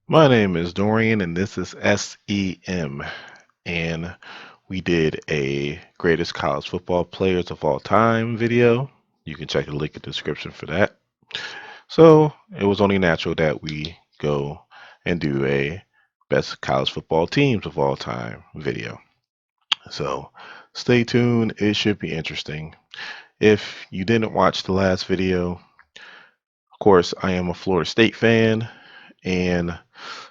My name is Dorian, and this is SEM. And we did a greatest college football players of all time video. You can check the link in the description for that. So it was only natural that we go and do a best college football teams of all time video. So stay tuned, it should be interesting. If you didn't watch the last video, of course, I am a Florida State fan, and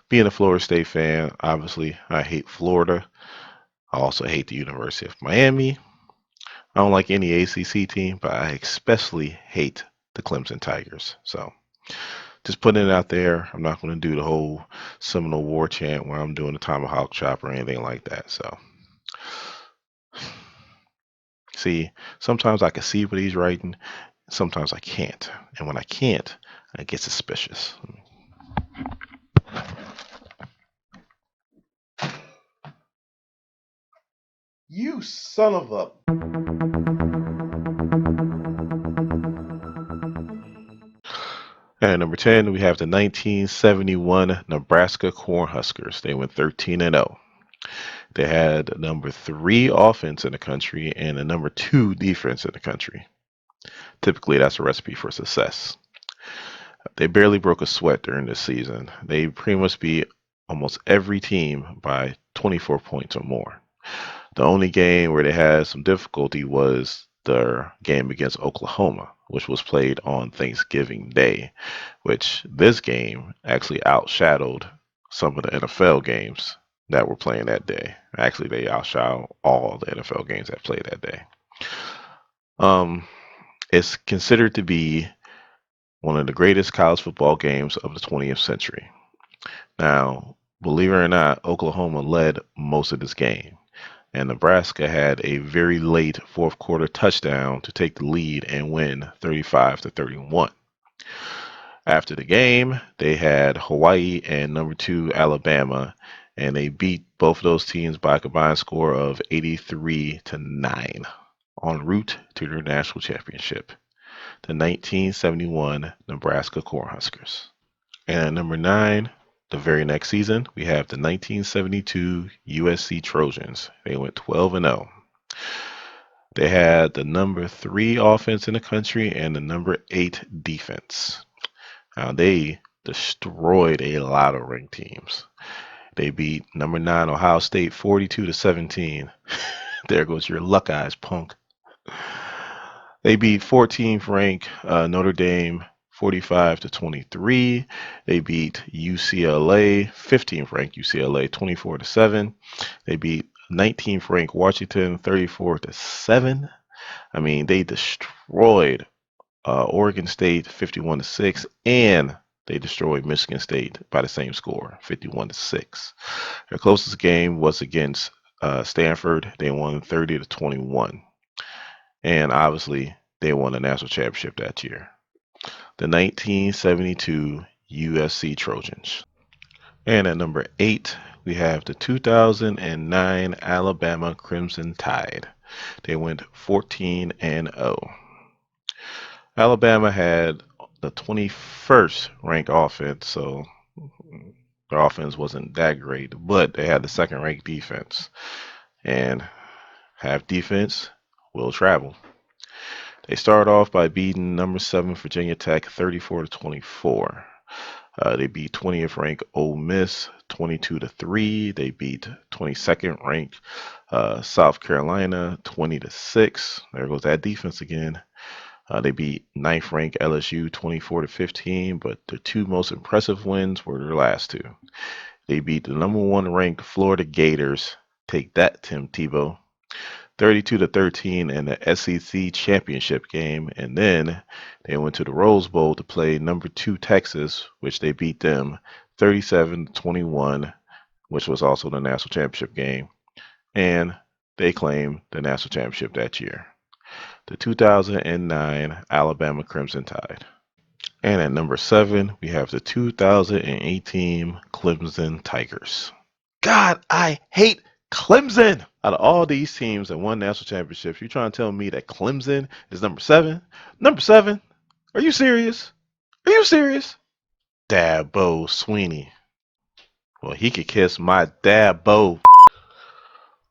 being a Florida State fan, obviously, I hate Florida. I also hate the University of Miami. I don't like any ACC team, but I especially hate the Clemson Tigers. So just putting it out there. I'm not going to do the whole Seminole War chant where I'm doing the tomahawk chop or anything like that. So see, sometimes I can see what he's writing, sometimes I can't. And when I can't, I get suspicious. You son of a. At number 10, we have the 1971 Nebraska Cornhuskers. They went 13-0. They had the number 3 offense in the country and the number 2 defense in the country. Typically, that's a recipe for success. They barely broke a sweat during this season. They pretty much beat almost every team by 24 points or more. The only game where they had some difficulty was their game against Oklahoma, which was played on Thanksgiving Day, which this game actually outshadowed some of the NFL games that were playing that day. Actually, they outshadowed all the NFL games that played that day. Um, it's considered to be one of the greatest college football games of the 20th century. Now, believe it or not, Oklahoma led most of this game, and Nebraska had a very late fourth quarter touchdown to take the lead and win 35-31. After the game, they had Hawaii and number 2 Alabama, and they beat both of those teams by a combined score of 83-9 en route to their national championship, the 1971 Nebraska Cornhuskers. And at number 9, the very next season, we have the 1972 USC Trojans. They went 12-0. They had the number 3 offense in the country and the number 8 defense. Now, they destroyed a lot of ranked teams. They beat number 9 Ohio State 42-17. There goes your luck eyes, punk. They beat 14th ranked Notre Dame 45-23. They beat UCLA, 15th ranked UCLA 24-7. They beat 19th ranked Washington 34-7. I mean, they destroyed Oregon State 51-6, and they destroyed Michigan State by the same score, 51-6. Their closest game was against Stanford. They won 30-21, and obviously they won the national championship that year. The 1972 USC Trojans. And at number 8, we have the 2009 Alabama Crimson Tide. They went 14-0. Alabama had the 21st ranked offense, so their offense wasn't that great, but they had the second ranked defense. And half defense will travel. They started off by beating number 7 Virginia Tech 34-24. They beat 20th ranked Ole Miss 22-3. They beat 22nd ranked South Carolina 20-6. There goes that defense again. They beat ninth ranked LSU 24-15, but the 2 most impressive wins were their last 2. They beat the number 1 ranked Florida Gators. Take that, Tim Tebow. 32-13 in the SEC championship game, and then they went to the Rose Bowl to play number 2 Texas, which they beat them 37-21, which was also the national championship game, and they claimed the national championship that year. The 2009 Alabama Crimson Tide. And at number 7, we have the 2018 Clemson Tigers. God, I hate Clemson. Out of all these teams that won national championships, you trying to tell me that Clemson is number 7? Number 7? Are you serious? Are you serious? Dabo Sweeney. Well, he could kiss my dad, Bo.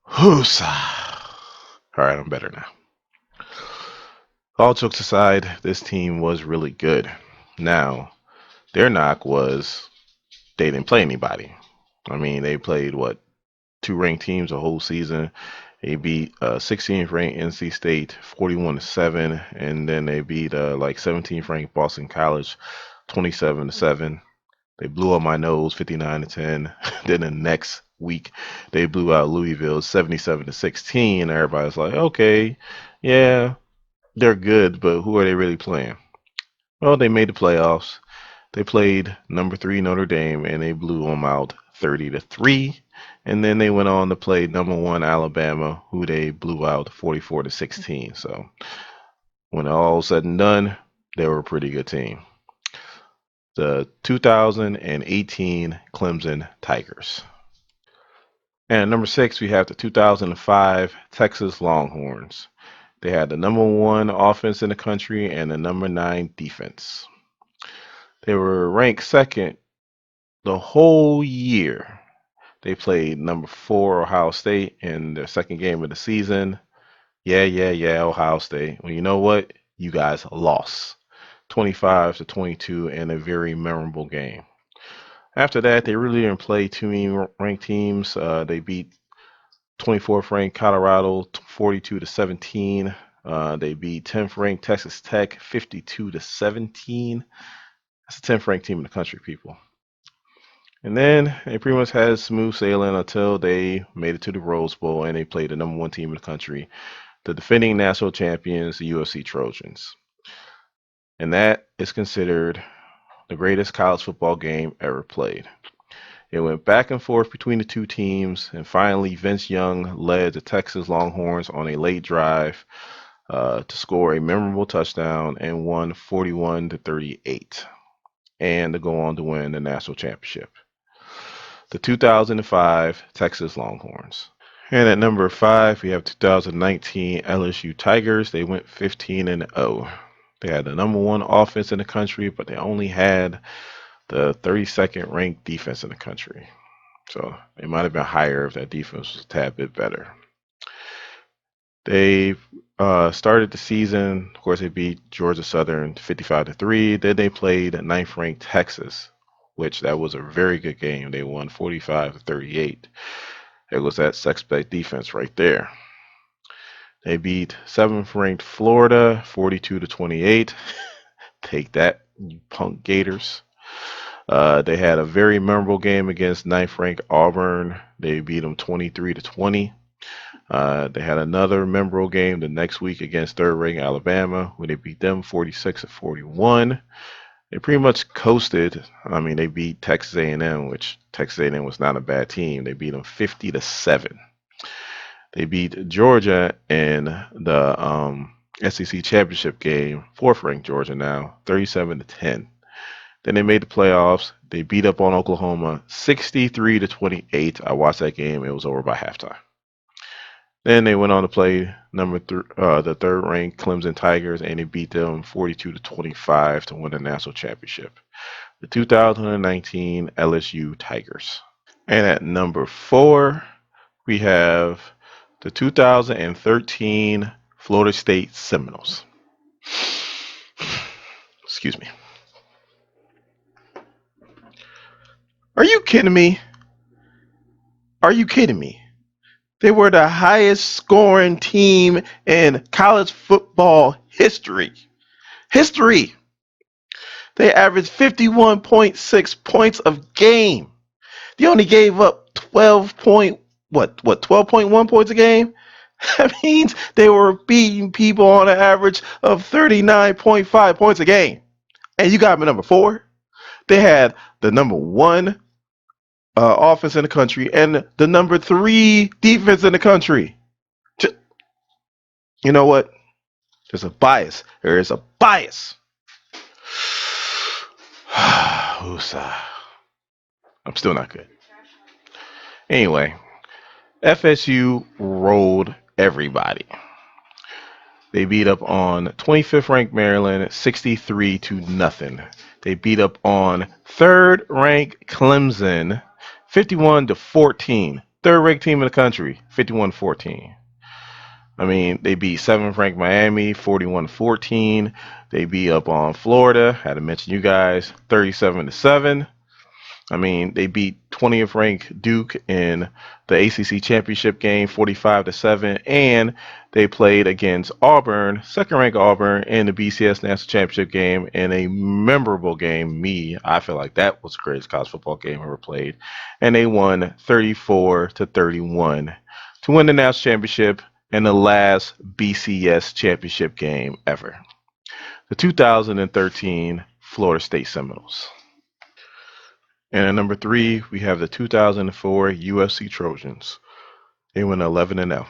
Whoosa. All right, I'm better now. All jokes aside, this team was really good. Now, their knock was they didn't play anybody. I mean, they played what, two ranked teams a whole season. They beat 16th ranked NC State 41-7, and then they beat like 17th ranked Boston College 27-7. They blew up my nose 59-10. Then the next week they blew out Louisville 77-16. Everybody's like, okay, yeah, they're good, but who are they really playing? Well, they made the playoffs. They played number 3 Notre Dame and they blew them out 30-3. And then they went on to play number 1 Alabama, who they blew out 44-16. So when all said and done, they were a pretty good team. The 2018 Clemson Tigers. And at number 6, we have the 2005 Texas Longhorns. They had the number 1 offense in the country and the number 9 defense. They were ranked second the whole year. They played number 4 Ohio State in their second game of the season. Yeah, Ohio State. Well, you know what? You guys lost 25-22 in a very memorable game. After that, they really didn't play too many ranked teams. They beat 24th ranked Colorado 42-17. They beat 10th ranked Texas Tech 52-17. That's the 10th ranked team in the country, people. And then they pretty much had smooth sailing until they made it to the Rose Bowl and they played the number 1 team in the country, the defending national champions, the UFC Trojans. And that is considered the greatest college football game ever played. It went back and forth between the two teams, and finally Vince Young led the Texas Longhorns on a late drive to score a memorable touchdown and won 41-38, and to go on to win the national championship. The 2005 Texas Longhorns. And at number 5, we have 2019 LSU Tigers. They went 15-0. They had the number 1 offense in the country, but they only had the 32nd ranked defense in the country. So they might have been higher if that defense was a tad bit better. They started the season, of course, they beat Georgia Southern 55-3. Then they played 9th ranked Texas, which that was a very good game. They won 45-38. It was that suspect defense right there. They beat 7th ranked Florida 42-28. Take that, you punk Gators. They had a very memorable game against 9th ranked Auburn. They beat them 23-20. They had another memorable game the next week against 3rd ranked Alabama, where they beat them 46-41. They pretty much coasted. I mean, they beat Texas A&M, which Texas A&M was not a bad team. They beat them 50-7. They beat Georgia in the SEC championship game, 4th ranked Georgia now, 37-10. Then they made the playoffs. They beat up on Oklahoma 63-28. I watched that game. It was over by halftime. Then they went on to play the 3rd ranked Clemson Tigers, and they beat them 42-25 to win the national championship. The 2019 LSU Tigers. And at number 4, we have the 2013 Florida State Seminoles. Excuse me. Are you kidding me? Are you kidding me? They were the highest scoring team in college football history. They averaged 51.6 points a game. They only gave up 12.1 points a game? That means they were beating people on an average of 39.5 points a game. And you got them at number 4. They had the number 1 offense in the country and the number 3 defense in the country. You know what? There's a bias. There is a bias. I'm still not good. Anyway, FSU rolled everybody. They beat up on 25th ranked Maryland 63-0. They beat up on 3rd ranked Clemson 51-14. Third ranked team in the country, 51-14. I mean, they beat seventh ranked Miami 41-14. They beat up on Florida. Had to mention you guys 37-7. I mean, they beat 20th ranked Duke in the ACC championship game 45-7, and they played against Auburn, second ranked Auburn, in the BCS national championship game in a memorable game. I feel like that was the greatest college football game ever played, and they won 34-31 to win the national championship in the last BCS championship game ever. The 2013 Florida State Seminoles. And at number three, we have the 2004 UFC Trojans. They went 11-0.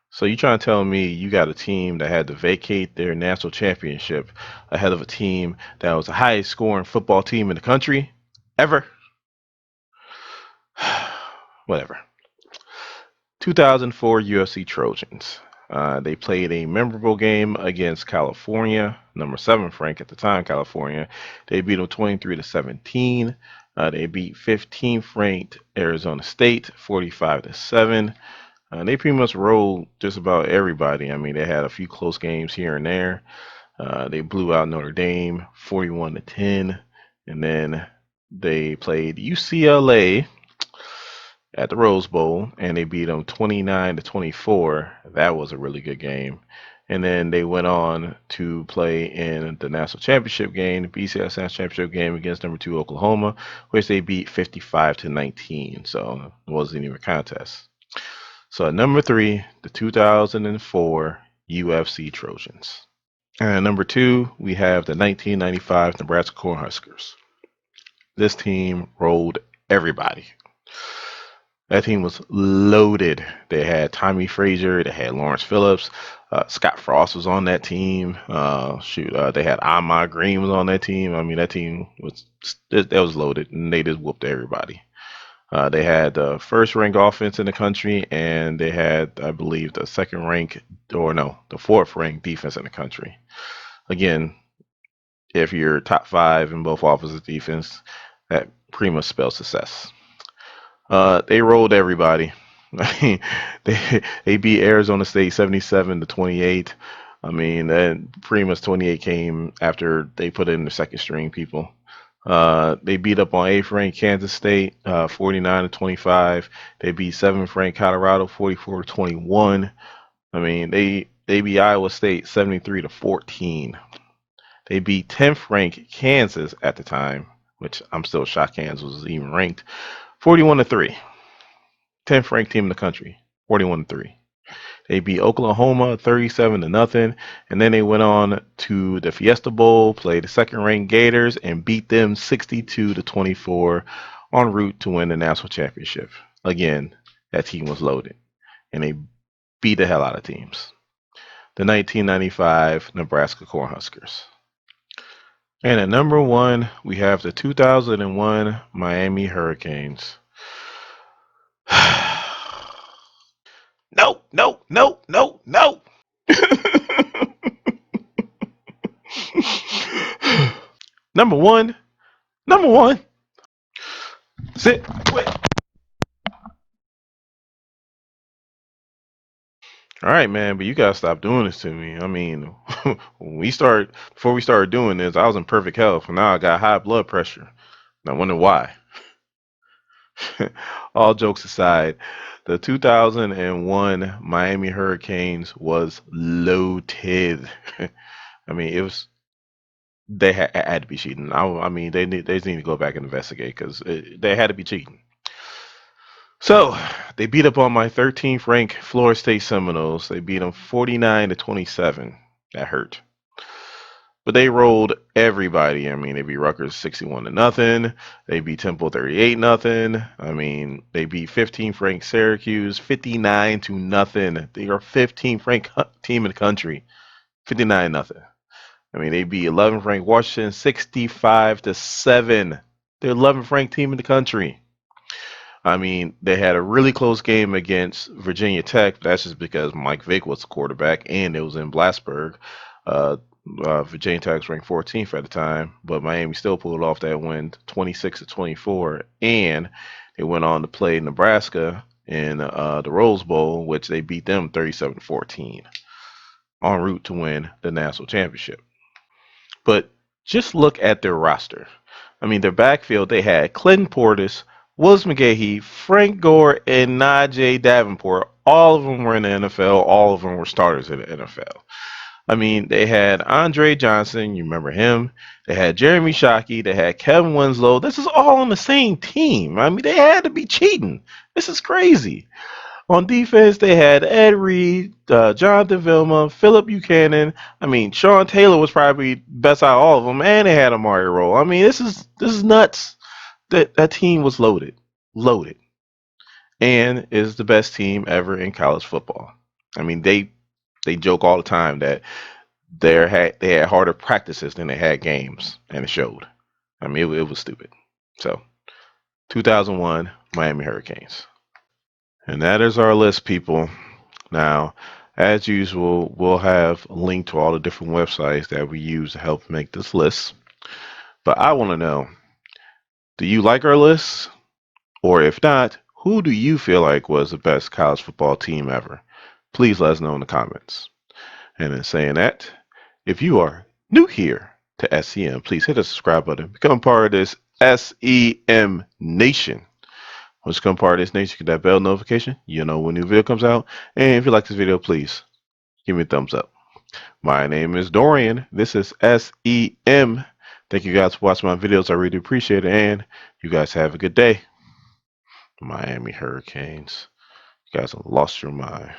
So you trying to tell me you got a team that had to vacate their national championship ahead of a team that was the highest scoring football team in the country ever? Whatever. 2004 UFC Trojans. They played a memorable game against California, number seven ranked at the time, California. They beat them 23-17. They beat 15th ranked Arizona State 45-7. They pretty much rolled just about everybody. I mean, they had a few close games here and there. They blew out Notre Dame 41-10, and then they played UCLA at the Rose Bowl, and they beat them 29-24. That was a really good game. And then they went on to play in the national championship game, the BCS national championship game against number two Oklahoma, which they beat 55-19. So it wasn't even a contest. So at number three, the 2004 UFC Trojans. And at number two, we have the 1995 Nebraska Cornhuskers. This team rolled everybody. That team was loaded. They had Tommy Frazier. They had Lawrence Phillips. Scott Frost was on that team. They had Ahmad Green was on that team. I mean, that team was loaded, and they just whooped everybody. They had the first ranked offense in the country, and they had, I believe, the fourth ranked defense in the country. Again, if you're top five in both offenses defense, that pretty much spells success. They rolled everybody. I mean, they beat Arizona State 77-28. I mean, that pretty much 28 came after they put in the second string people. They beat up on eighth ranked Kansas State 49-25. They beat seventh ranked Colorado 44-21. I mean, they beat Iowa State 73-14. They beat 10th ranked Kansas at the time, which I'm still shocked Kansas was even ranked, 41-3. 10th ranked team in the country, 41-3. They beat Oklahoma 37-0, and then they went on to the Fiesta Bowl, played the second-ranked Gators, and beat them 62-24 en route to win the national championship. Again, that team was loaded, and they beat the hell out of teams. The 1995 Nebraska Cornhuskers. And at number one, we have the 2001 Miami Hurricanes. No, no, no, no, no. Number one. Number one. Sit. Quit. All right, man, but you gotta stop doing this to me. I mean, before we started doing this, I was in perfect health, and now I got high blood pressure. And I wonder why. All jokes aside, the 2001 Miami Hurricanes was loaded. I mean, it was had to be cheating. I mean, they just need to go back and investigate because they had to be cheating. So they beat up on my 13th ranked Florida State Seminoles. They beat them 49-27. That hurt. But they rolled everybody. I mean, they beat Rutgers 61-0. They beat Temple 38-0. I mean, they beat 15th ranked Syracuse 59-0. They are 15th ranked team in the country, 59-0. I mean, they beat 11th ranked Washington 65-7. They're 11th ranked team in the country. I mean, they had a really close game against Virginia Tech. But that's just because Mike Vick was the quarterback and it was in Blasburg. Virginia Tech was ranked 14th at the time, but Miami still pulled off that win, 26-24, and they went on to play Nebraska in the Rose Bowl, which they beat them 37-14, en route to win the national championship. But just look at their roster. I mean, their backfield, they had Clinton Portis, Willis McGahee, Frank Gore, and Najee Davenport. All of them were in the NFL. All of them were starters in the NFL. I mean, they had Andre Johnson, you remember him. They had Jeremy Shockey. They had Kevin Winslow. This is all on the same team. I mean, they had to be cheating. This is crazy. On defense, they had Ed Reed, Jonathan Vilma, Philip Buchanan. I mean, Sean Taylor was probably best out of all of them, and they had Amari Roll. I mean, this is nuts. That team was loaded, loaded, and is the best team ever in college football. I mean, they joke all the time that they had harder practices than they had games, and it showed. I mean, it was stupid. So, 2001 Miami Hurricanes, and that is our list, people. Now, as usual, we'll have a link to all the different websites that we use to help make this list. But I want to know, do you like our list? Or if not, who do you feel like was the best college football team ever? Please let us know in the comments. And in saying that, if you are new here to SEM, please hit the subscribe button. Become part of this SEM Nation. Once you become part of this nation, get that bell notification. You know when a new video comes out. And if you like this video, please give me a thumbs up. My name is Dorian. This is SEM. Thank you guys for watching my videos. I really appreciate it. And you guys have a good day. Miami Hurricanes. You guys have lost your mind.